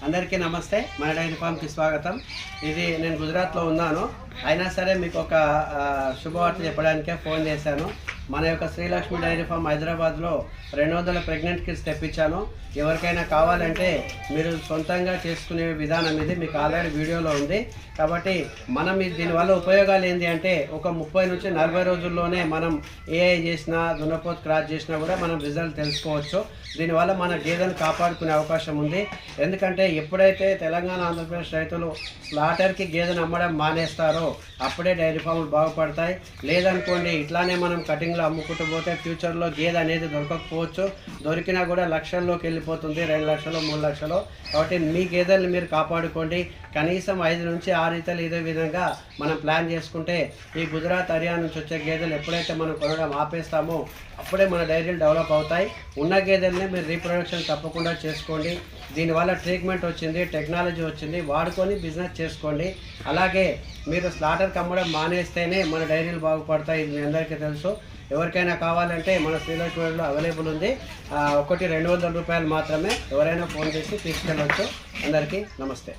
అందరికీ నమస్తే. మన డైరీ ఫామ్కి స్వాగతం. ఇది నేను గుజరాత్లో ఉన్నాను, అయినా సరే మీకు ఒక శుభవార్త చెప్పడానికే ఫోన్ చేశాను. మన యొక్క శ్రీలక్ష్మి డైరీ ఫామ్ హైదరాబాద్లో 200 ప్రెగ్నెంట్ కిడ్స్ తెప్పించాను. ఎవరికైనా కావాలంటే మీరు సొంతంగా చేసుకునే విధానం ఇది మీకు ఆల్రెడీ వీడియోలో ఉంది. కాబట్టి మనం దీనివల్ల ఉపయోగాలు ఏంటి అంటే ఒక 30 నుంచి 40 రోజుల్లోనే మనం ఏఐ చేసినా దున్నపోతు క్రాస్ చేసినా కూడా మనం రిజల్ట్ తెలుసుకోవచ్చు. దీనివల్ల మన గేదెను కాపాడుకునే అవకాశం ఉంది. ఎందుకంటే ఎప్పుడైతే తెలంగాణ ఆంధ్రప్రదేశ్ రైతులు స్లాటర్కి గేదెను అమ్మడం మానేస్తారో అప్పుడే డైరీ ఫామ్లు బాగుపడతాయి. లేదనుకోండి ఇట్లానే మనం కటింగ్లో అమ్ముకుంటూ పోతే ఫ్యూచర్లో గేదె అనేది దొరకకపోవచ్చు. దొరికినా కూడా లక్షల్లోకి వెళ్ళిపోతుంది, 2 లక్షలు 3 లక్షలు. కాబట్టి మీ గేదెల్ని మీరు కాపాడుకోండి. కనీసం 5 నుంచి 6 ఈతలు ఇదే విధంగా మనం ప్లాన్ చేసుకుంటే ఈ గుజరాత్ హర్యానా నుంచి వచ్చే గేదెలు ఎప్పుడైతే మనం కొనడం ఆపేస్తామో అప్పుడే మన డైరీలు డెవలప్ అవుతాయి. ఉన్న గేదెల్ని మీరు రీప్రొడక్షన్ తప్పకుండా చేసుకోండి. దీనివల్ల ట్రీట్మెంట్ వచ్చింది, టెక్నాలజీ వచ్చింది, వాడుకొని బిజినెస్ చేసుకోండి. అలాగే మీరు స్లాటర్కి అమ్మడం మానేస్తేనే మన డైరీలు బాగుపడతాయి. ఇది మీ అందరికీ తెలుసు. ఎవరికైనా కావాలంటే మన శ్రీలక్ష్మిలో అవైలబుల్ ఉంది. ఒకటి 200 రూపాయలు మాత్రమే. ఎవరైనా ఫోన్ చేసి తీసుకెళ్ళవచ్చు. అందరికీ నమస్తే.